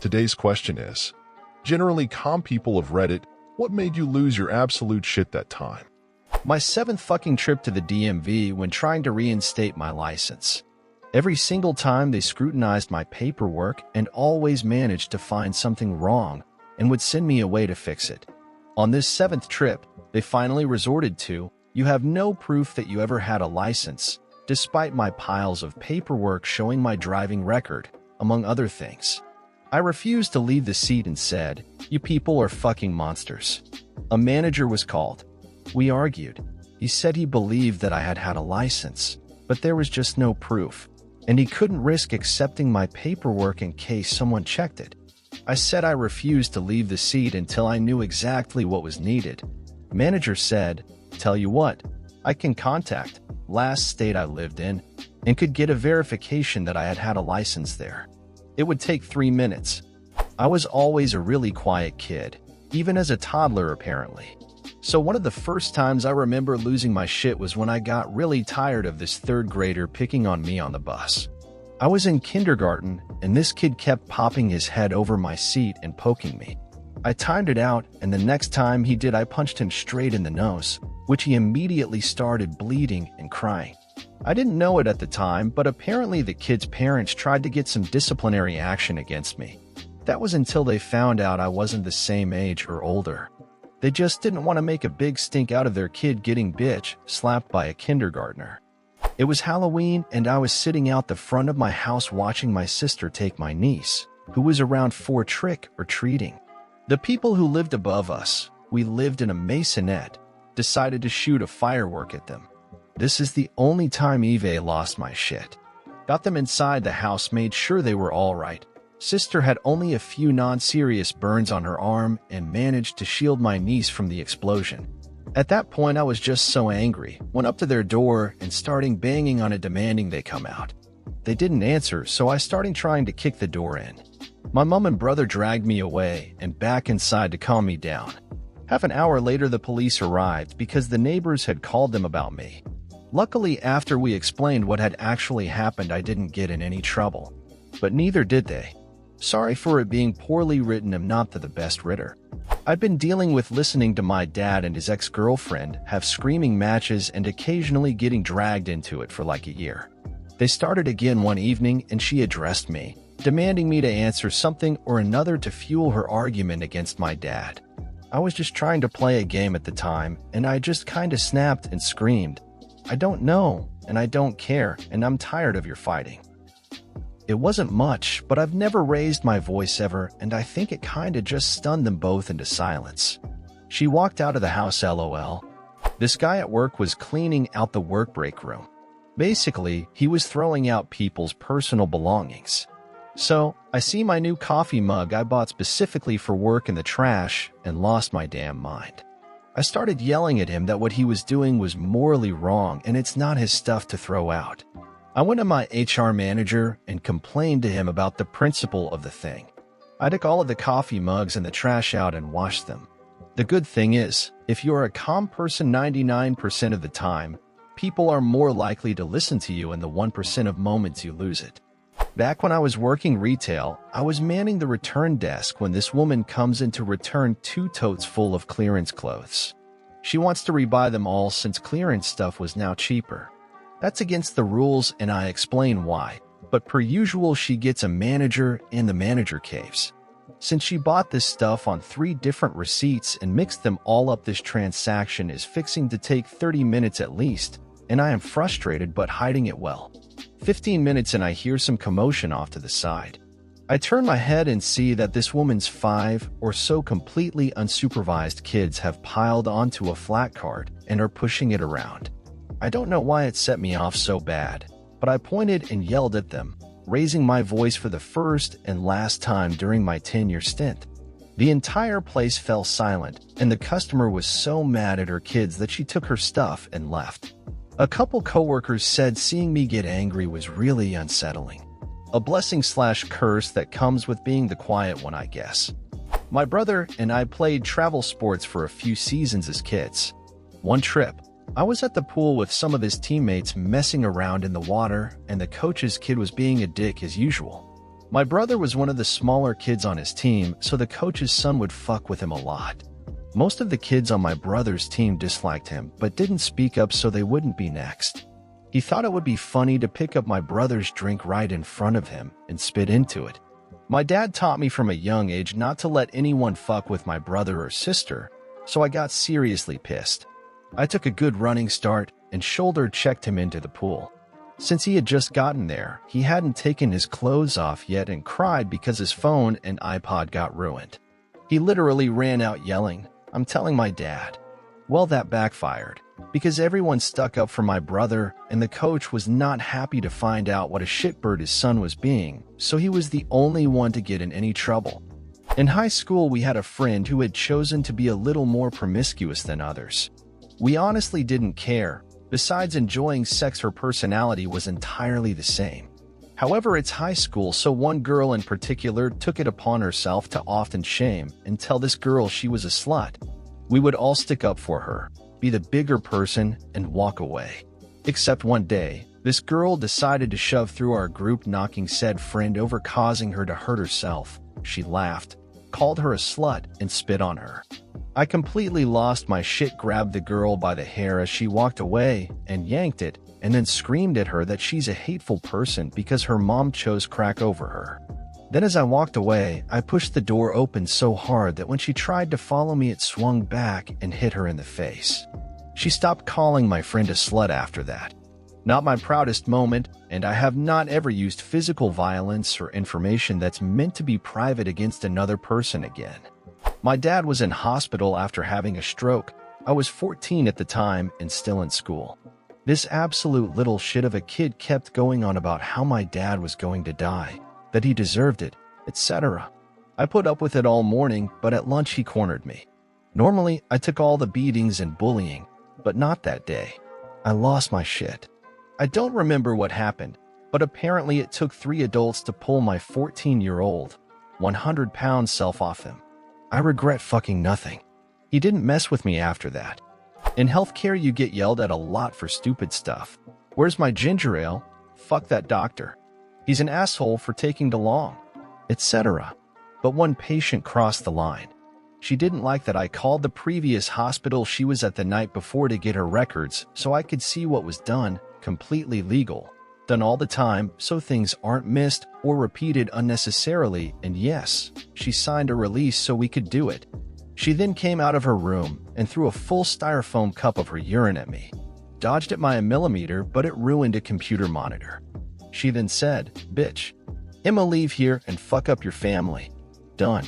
Today's question is, generally calm people of Reddit, what made you lose your absolute shit that time? My seventh fucking trip to the DMV when trying to reinstate my license. Every single time they scrutinized my paperwork and always managed to find something wrong and would send me away to fix it. On this seventh trip, they finally resorted to, "You have no proof that you ever had a license," despite my piles of paperwork showing my driving record, among other things. I refused to leave the seat and said, "You people are fucking monsters." A manager was called. We argued. He said he believed that I had had a license, but there was just no proof, and he couldn't risk accepting my paperwork in case someone checked it. I said I refused to leave the seat until I knew exactly what was needed. Manager said, "Tell you what, I can contact last state I lived in and could get a verification that I had had a license there. It would take 3 minutes." I was always a really quiet kid, even as a toddler apparently. So one of the first times I remember losing my shit was when I got really tired of this third grader picking on me on the bus. I was in kindergarten, and this kid kept popping his head over my seat and poking me. I timed it out, and the next time he did, I punched him straight in the nose, which he immediately started bleeding and crying. I didn't know it at the time, but apparently the kid's parents tried to get some disciplinary action against me. That was until they found out I wasn't the same age or older. They just didn't want to make a big stink out of their kid getting slapped by a kindergartner. It was Halloween, and I was sitting out the front of my house watching my sister take my niece, who was around 4, trick-or-treating. The people who lived above us, we lived in a maisonette, decided to shoot a firework at them. This is the only time Eve lost my shit. Got them inside the house, made sure they were all right. Sister had only a few non-serious burns on her arm and managed to shield my niece from the explosion. At that point, I was just so angry, went up to their door and starting banging on it, demanding they come out. They didn't answer, so I started trying to kick the door in. My mom and brother dragged me away and back inside to calm me down. Half an hour later, the police arrived because the neighbors had called them about me. Luckily, after we explained what had actually happened, I didn't get in any trouble. But neither did they. Sorry for it being poorly written. I'm not the best writer. I'd been dealing with listening to my dad and his ex-girlfriend have screaming matches and occasionally getting dragged into it for like a year. They started again one evening and she addressed me, demanding me to answer something or another to fuel her argument against my dad. I was just trying to play a game at the time, and I just kinda snapped and screamed, "I don't know, and I don't care, and I'm tired of your fighting." It wasn't much, but I've never raised my voice ever, and I think it kinda just stunned them both into silence. She walked out of the house, lol. This guy at work was cleaning out the work break room. Basically, he was throwing out people's personal belongings. So, I see my new coffee mug I bought specifically for work in the trash and lost my damn mind. I started yelling at him that what he was doing was morally wrong and it's not his stuff to throw out. I went to my HR manager and complained to him about the principle of the thing. I took all of the coffee mugs and the trash out and washed them. The good thing is, if you're a calm person 99% of the time, people are more likely to listen to you in the 1% of moments you lose it. Back when I was working retail, I was manning the return desk when this woman comes in to return 2 totes full of clearance clothes. She wants to rebuy them all since clearance stuff was now cheaper. That's against the rules and I explain why, but per usual she gets a manager and the manager caves. Since she bought this stuff on 3 different receipts and mixed them all up, this transaction is fixing to take 30 minutes at least, and I am frustrated but hiding it well. 15 minutes and I hear some commotion off to the side. I turn my head and see that this woman's 5 or so completely unsupervised kids have piled onto a flat cart and are pushing it around. I don't know why it set me off so bad, but I pointed and yelled at them, raising my voice for the first and last time during my 10-year stint. The entire place fell silent, and the customer was so mad at her kids that she took her stuff and left. A couple coworkers said seeing me get angry was really unsettling. A blessing/curse that comes with being the quiet one, I guess. My brother and I played travel sports for a few seasons as kids. One trip, I was at the pool with some of his teammates messing around in the water, and the coach's kid was being a dick as usual. My brother was one of the smaller kids on his team, so the coach's son would fuck with him a lot. Most of the kids on my brother's team disliked him, but didn't speak up so they wouldn't be next. He thought it would be funny to pick up my brother's drink right in front of him and spit into it. My dad taught me from a young age not to let anyone fuck with my brother or sister, so I got seriously pissed. I took a good running start and shoulder checked him into the pool. Since he had just gotten there, he hadn't taken his clothes off yet and cried because his phone and iPod got ruined. He literally ran out yelling, "I'm telling my dad." Well, that backfired, because everyone stuck up for my brother and the coach was not happy to find out what a shitbird his son was being, so he was the only one to get in any trouble. In high school, we had a friend who had chosen to be a little more promiscuous than others. We honestly didn't care. Besides enjoying sex, her personality was entirely the same. However, it's high school, so one girl in particular took it upon herself to often shame and tell this girl she was a slut. We would all stick up for her, be the bigger person, and walk away. Except one day, this girl decided to shove through our group, knocking said friend over, causing her to hurt herself. She laughed, called her a slut, and spit on her. I completely lost my shit, grabbed the girl by the hair as she walked away and yanked it, and then screamed at her that she's a hateful person because her mom chose crack over her. Then as I walked away, I pushed the door open so hard that when she tried to follow me, it swung back and hit her in the face. She stopped calling my friend a slut after that. Not my proudest moment, and I have not ever used physical violence or information that's meant to be private against another person again. My dad was in hospital after having a stroke. I was 14 at the time and still in school. This absolute little shit of a kid kept going on about how my dad was going to die, that he deserved it, etc. I put up with it all morning, but at lunch he cornered me. Normally, I took all the beatings and bullying, but not that day. I lost my shit. I don't remember what happened, but apparently it took 3 adults to pull my 14-year-old, 100-pound self off him. I regret fucking nothing. He didn't mess with me after that. In healthcare, you get yelled at a lot for stupid stuff. Where's my ginger ale? Fuck that doctor. He's an asshole for taking too long, etc. But one patient crossed the line. She didn't like that I called the previous hospital she was at the night before to get her records so I could see what was done, completely legal. Done all the time, so things aren't missed or repeated unnecessarily, and yes, she signed a release so we could do it. She then came out of her room and threw a full styrofoam cup of her urine at me. Dodged it by a millimeter, but it ruined a computer monitor. She then said, "Bitch, I'ma leave here and fuck up your family." Done.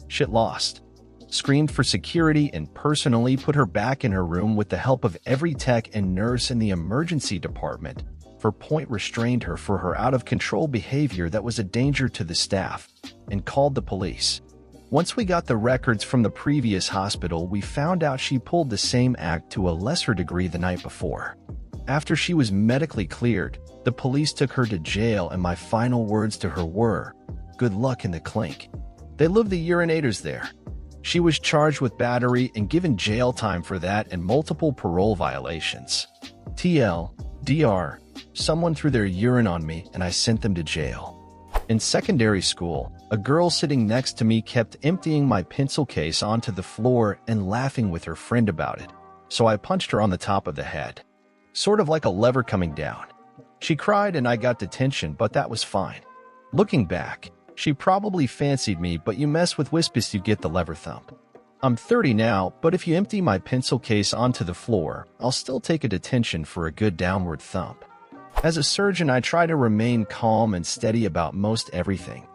Shit lost. Screamed for security and personally put her back in her room with the help of every tech and nurse in the emergency department. For point restrained her for her out-of-control behavior that was a danger to the staff, and called the police. Once we got the records from the previous hospital, we found out she pulled the same act to a lesser degree the night before. After she was medically cleared, the police took her to jail, and my final words to her were, "Good luck in the clink." They love the urinators there. She was charged with battery and given jail time for that and multiple parole violations. TLDR. Someone threw their urine on me and I sent them to jail. In secondary school, a girl sitting next to me kept emptying my pencil case onto the floor and laughing with her friend about it, so I punched her on the top of the head. Sort of like a lever coming down. She cried and I got detention, but that was fine. Looking back, she probably fancied me, but you mess with Wispis, you get the lever thump. I'm 30 now, but if you empty my pencil case onto the floor, I'll still take a detention for a good downward thump. As a surgeon, I try to remain calm and steady about most everything.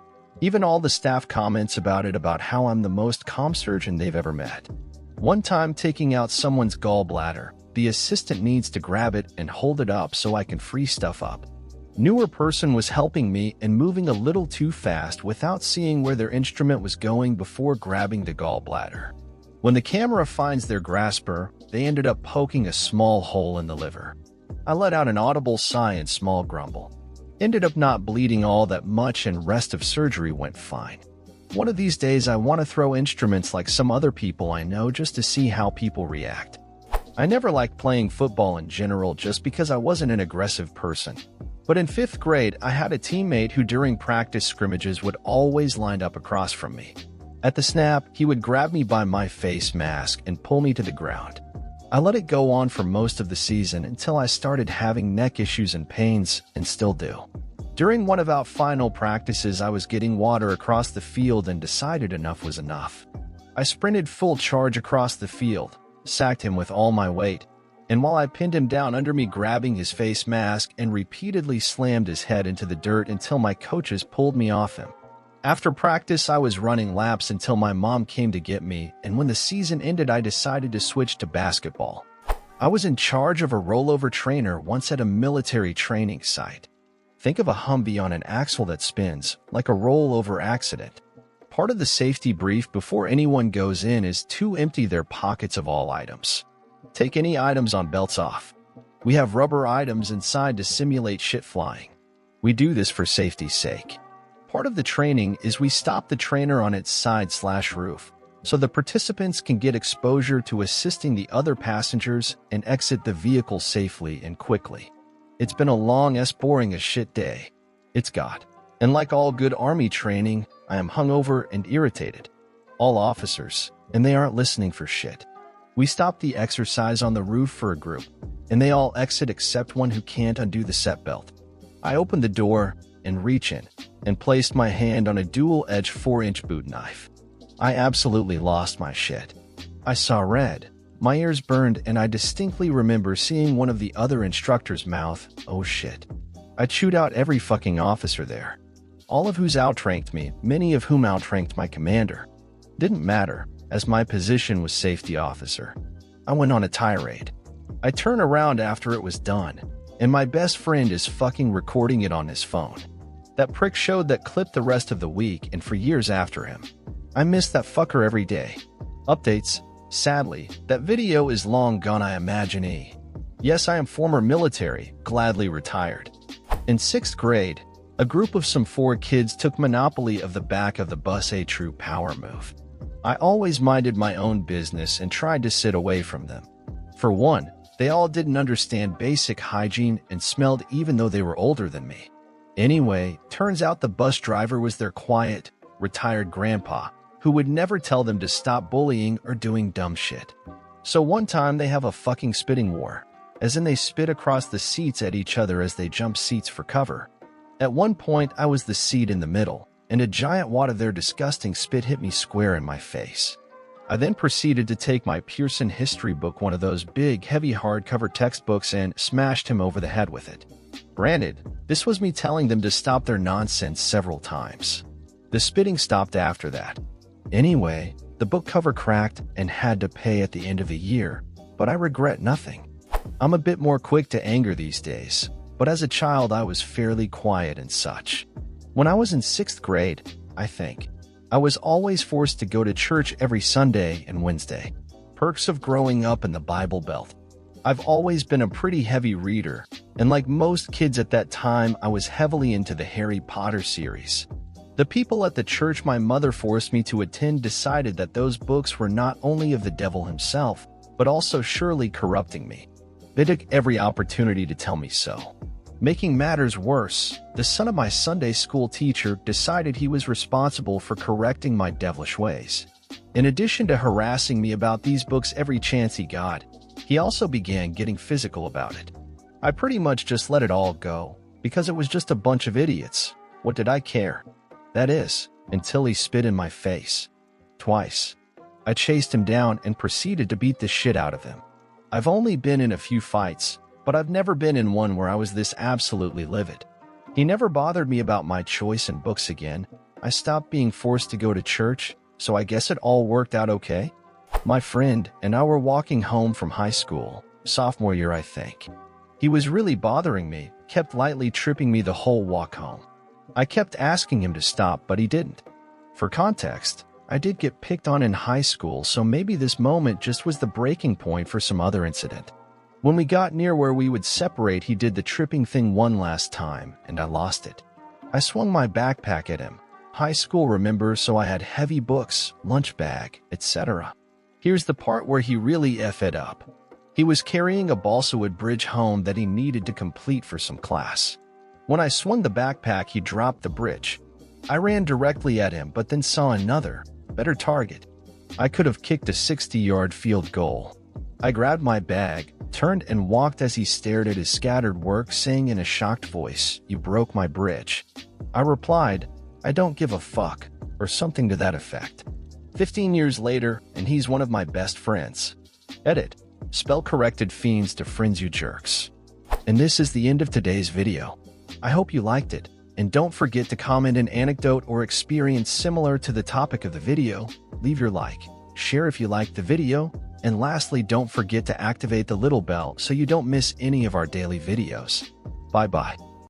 Even all the staff comments about it, about how I'm the most calm surgeon they've ever met. One time taking out someone's gallbladder, the assistant needs to grab it and hold it up so I can free stuff up. Newer person was helping me and moving a little too fast without seeing where their instrument was going before grabbing the gallbladder. When the camera finds their grasper, they ended up poking a small hole in the liver. I let out an audible sigh and small grumble. Ended up not bleeding all that much and rest of surgery went fine. One of these days I want to throw instruments like some other people I know just to see how people react. I never liked playing football in general just because I wasn't an aggressive person. But in 5th grade, I had a teammate who during practice scrimmages would always line up across from me. At the snap, he would grab me by my face mask and pull me to the ground. I let it go on for most of the season until I started having neck issues and pains, and still do. During one of our final practices, I was getting water across the field and decided enough was enough. I sprinted full charge across the field, sacked him with all my weight, and while I pinned him down under me, grabbing his face mask and repeatedly slammed his head into the dirt until my coaches pulled me off him. After practice, I was running laps until my mom came to get me, and when the season ended, I decided to switch to basketball. I was in charge of a rollover trainer once at a military training site. Think of a Humvee on an axle that spins, like a rollover accident. Part of the safety brief before anyone goes in is to empty their pockets of all items. Take any items on belts off. We have rubber items inside to simulate shit flying. We do this for safety's sake. Part of the training is we stop the trainer on its side/roof, so the participants can get exposure to assisting the other passengers and exit the vehicle safely and quickly. It's been a long boring as shit day. It's got. And like all good army training, I am hungover and irritated. All officers, and they aren't listening for shit. We stop the exercise on the roof for a group, and they all exit except one who can't undo the seatbelt. I opened the door and reach in and placed my hand on a dual-edged 4-inch boot knife. I absolutely lost my shit. I saw red, my ears burned, and I distinctly remember seeing one of the other instructors mouth, "Oh shit." I chewed out every fucking officer there, all of who's outranked me, many of whom outranked my commander. Didn't matter, as my position was safety officer. I went on a tirade. I turn around after it was done, and my best friend is fucking recording it on his phone. That prick showed that clip the rest of the week and for years after him. I miss that fucker every day. Updates. Sadly, that video is long gone, I imagine. Yes, I am former military, gladly retired. In 6th grade, a group of some 4 kids took monopoly of the back of the bus, a true power move. I always minded my own business and tried to sit away from them. For one, they all didn't understand basic hygiene and smelled even though they were older than me. Anyway, turns out the bus driver was their quiet, retired grandpa, who would never tell them to stop bullying or doing dumb shit. So one time they have a fucking spitting war, as in they spit across the seats at each other as they jump seats for cover. At one point, I was the seat in the middle, and a giant wad of their disgusting spit hit me square in my face. I then proceeded to take my Pearson history book, one of those big, heavy hardcover textbooks, and smashed him over the head with it. Granted, this was me telling them to stop their nonsense several times. The spitting stopped after that. Anyway, the book cover cracked and had to pay at the end of the year, but I regret nothing. I'm a bit more quick to anger these days, but as a child I was fairly quiet and such. When I was in 6th grade, I think, I was always forced to go to church every Sunday and Wednesday. Perks of growing up in the Bible Belt. I've always been a pretty heavy reader, and like most kids at that time, I was heavily into the Harry Potter series. The people at the church my mother forced me to attend decided that those books were not only of the devil himself, but also surely corrupting me. They took every opportunity to tell me so. Making matters worse, the son of my Sunday school teacher decided he was responsible for correcting my devilish ways. In addition to harassing me about these books every chance he got, he also began getting physical about it. I pretty much just let it all go, because it was just a bunch of idiots. What did I care? That is, until he spit in my face. Twice. I chased him down and proceeded to beat the shit out of him. I've only been in a few fights, but I've never been in one where I was this absolutely livid. He never bothered me about my choice in books again. I stopped being forced to go to church, so I guess it all worked out okay. My friend and I were walking home from high school, sophomore year I think. He was really bothering me, kept lightly tripping me the whole walk home. I kept asking him to stop, but he didn't. For context, I did get picked on in high school, so maybe this moment just was the breaking point for some other incident. When we got near where we would separate, he did the tripping thing one last time, and I lost it. I swung my backpack at him. High school, remember, so I had heavy books, lunch bag, etc. Here's the part where he really effed it up. He was carrying a balsa wood bridge home that he needed to complete for some class. When I swung the backpack, he dropped the bridge. I ran directly at him, but then saw another, better target. I could have kicked a 60-yard field goal. I grabbed my bag, turned and walked as he stared at his scattered work, saying in a shocked voice, "You broke my bridge." I replied, "I don't give a fuck," or something to that effect. 15 years later, and he's one of my best friends. Edit. Spell corrected fiends to friends, you jerks. And this is the end of today's video. I hope you liked it, and don't forget to comment an anecdote or experience similar to the topic of the video. Leave your like, share if you liked the video, and lastly, don't forget to activate the little bell so you don't miss any of our daily videos. Bye-bye.